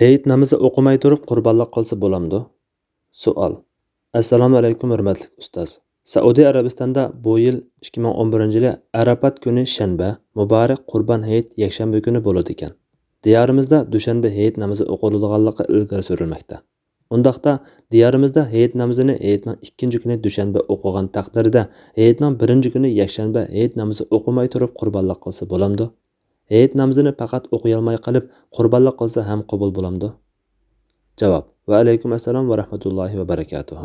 Heyit namozi o'qimay turib qurbonlik qilsa bo'lamdi? Savol. Assalomu alaykum hurmatli ustoz. Saudiya Arabistonda bu yil 2011-yili Arafat kuni shanba, muborak Qurbon hayit yakshanba kuni bo'ladi ekan. Diyorimizda dushanba hayit namozi o'qiladiganligi ilgari surilmoqda. Undaqda diyorimizda hayit namozini hayitning ikkinchi kuni dushanba o'qigan taqdirda hayitning birinchi kuni yakshanba hayit namozi o'qimay turib qurbonlik qilsa bo'lamdi? Hayit namozini faqat o'qiy olmay qolib qurbonlik qilsa ham qabul bo'lamdi? Javob. Va alaykum assalom va rahmatullohi va barakatuh.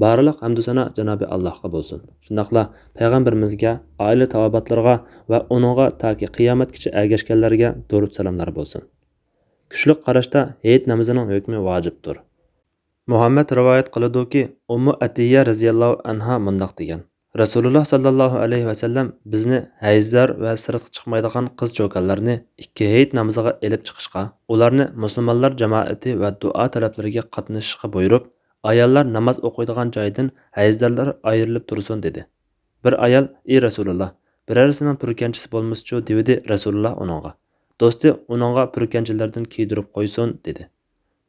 Barliq hamd sana Janobi Allohga bo'lsin. Shundaqla payg'ambarimizga, oila tavobatlarga va uningga toki qiyomatgacha ergashganlarga durud salomlar bo'lsin. Kuchli qarashda hayit namozining hukmi vojibdir. Muhammad rivoyat qiladi-ki, Ummu Atiyya radhiyallohu anha mundaq degan: Rasululloh sallallohu alayhi va sallam bizni hayzlar va sirtqa chiqmaydigan qiz cho'kanlarni ikki hayit namoziga elib chiqishga, ularni musulmonlar jamoati va duo talablariga qatnashishga buyurib, ayollar namoz o'qiydigan joydan hayzlarlar ayrilib tursin dedi. Bir ayol: "Ey Rasululloh, birarsining purkanchisi bo'lmaschu?" dedi Rasululloh uningga. Do'sti uningga purkanchilardan kiydirib qo'ysin dedi.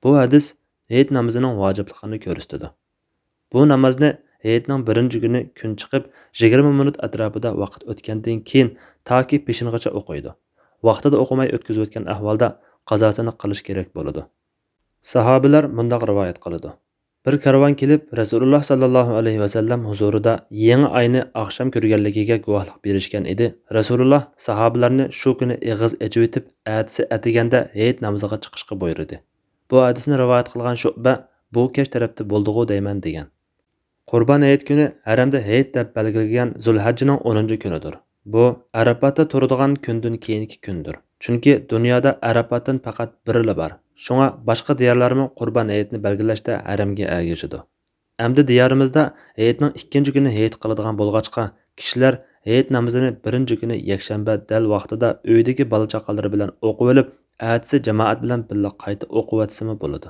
Bu hadis hayit namozining vojibligini ko'rsatadi. Bu namozni hayitning birinchi kuni kun chiqib 20 minut atrofida vaqt o'tgandan keyin toki peshingacha o'qiydi. Vaqtida o'qimay o'tkazib o'tgan ahvolda qazosini qilish kerak bo'ladi. Sahobalar bundoq rivoyat qiladi. Bir karvon kelib Rasululloh sallallohu alayhi va sallam huzurida yangi oyni oqshom ko'rganligiga guvohlik berishgan edi. Rasululloh sahobalarni shu kuni ig'iz echib o'tib, atisi atiganda hayit namoziga chiqishga buyurdi. Bu hadisni rivoyat qilgan Shu'ba bu kech tarafda bo'ldi-ku deyman degan. Qurbon hayit kuni haramda hayit deb belgilangan Zulhajjining 10-kunidir. Bu Arafatda turadigan kundan keyingi kundir. Chunki dunyoda Arafatdan faqat birila bor. Shunga boshqa diyorlarmi Qurbon hayitni belgilashda haramga ergashadi. Endi diyorimizda hayitning ikkinchi kuni hayit qiladigan bo'lg'achqa, kishilar hayit namozini birinchi kuni yakshanba dal vaqtida uydagi bola chaqalari bilan o'qib olib, atisi jamoat bilan birga qayta o'qib o'tsimi bo'ladi.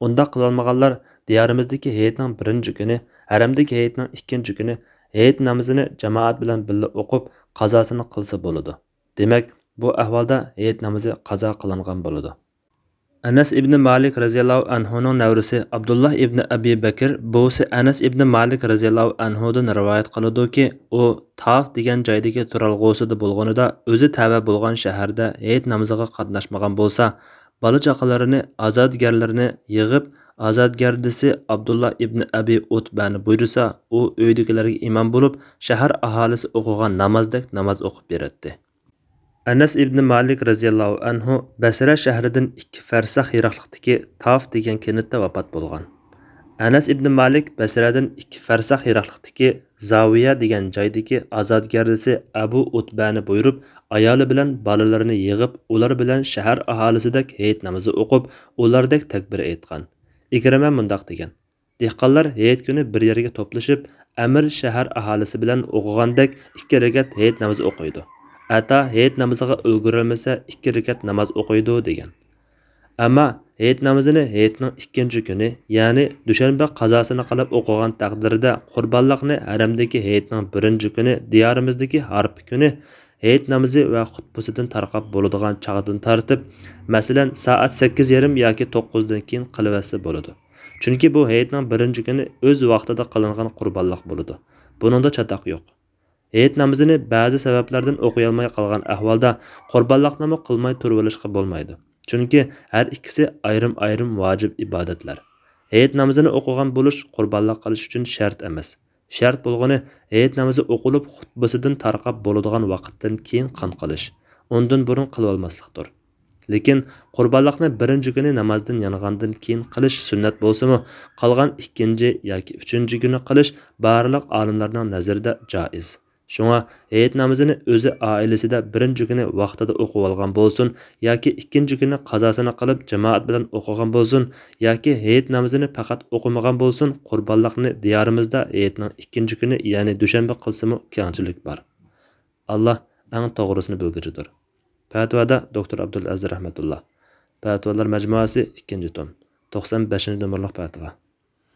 Unda qilolmaganlar diyorimizdagi hayitning birinchi kuni, haramdagi hayitning ikkinchi kuni hayit namozini jamoat bilan birga o'qib, qazosini qilsa bo'ladi. Demak, bu ahvolda hayit namozi qazo qilingan bo'ladi. Anas ibn Malik radhiyallohu anhuning navrisi Abdullah ibn Abi Bakr bo'si Anas ibn Malik radhiyallohu anhudan rivoyat qiladi-ki, u Taf degan joydagi turalg'usida bo'lganida o'zi tava bo'lgan shaharda hayit namoziga qatnashmagan bo'lsa, bola chaqalarini, azodgarlarni yig'ib, azodgardisi Abdullah ibn Abi Utbani buyursa, u uydagilarga imom bo'lib, shahar aholisi o'qigan namozdek namoz o'qib beradi. Anas ibn Malik radhiyallohu anhu Basra shahridan 2 farsax yiroqlikdagi Taf degan kentda vafot bo'lgan. Anas ibn Malik Basradan 2 farsax yiroqlikdagi Zaviya degan joydagi azodgardisi Abu Utbani buyurib, ayoli bilan bolalarini yig'ib, ular bilan shahar aholisidek hayit namozi o'qib, ulardek takbir aytgan. Ikrama mundaq degan: Dehqonlar hayit kuni bir yerga to'plashib, amir shahar aholisi bilan o'qigandek 2 rakat hayit namozi o'qiydi. Ata hayit namoziga ulgurolmasa 2 rakat namoz o'qiydi degan. Ammo hayit namozini hayitning ikkinchi kuni, ya'ni dushanba qazosini qilib o'qigan taqdirda qurbonlikni haramdagi hayitning birinchi kuni, diyorimizdagi harf kuni hayit namozi va xutbasidan tarqab bo'ladigan chaqdan tartib, masalan, soat 8:30 yoki 9 dan keyin qilivasa bo'ladi. Chunki bu hayitning birinchi kuni o'z vaqtida qilingan qurbonlik bo'ladi. Buningda chatoq yo'q. Hayit namozini ba'zi sabablardan o'qiy olmay qolgan ahvolda qurbonlikni qilmay turib olishga bo'lmaydi. Chunki har ikkisi ayrim-ayrim vojib ibodatlar. Hayit namozini o'qigan bo'lish qurbonlik qilish uchun shart emas. Shart bo'lgani hayit namozi o'qilib xutbasidan tarqab bo'ladigan vaqtdan keyin qan qilish. Undan burun qilib olmaslikdir. Lekin qurbonlikni birinchi kuni namozdan yongandan keyin qilish sunnat bo'lsa-mu, qolgan ikkinchi yoki uchinchi kuni qilish barliq olimlarning nazarida joiz. Shunga hayit namozini o'zi oilasida birinchi kuni vaqtida o'qib olgan bo'lsin yoki ikkinchi kuni qazosini qilib jamoat bilan o'qigan bo'lsin yoki hayit namozini faqat o'qimagan bo'lsin, qurbonlikni diyorimizda hayitning ikkinchi kuni, ya'ni dushanba qilsa-mu kengchilik bor. Alloh eng to'g'risini bilguchidir. Fatvoda Dr. Abdulaziz rahmatulloh. Fatvolar majmuasi 2-tom, 95-nomerlik fatvo.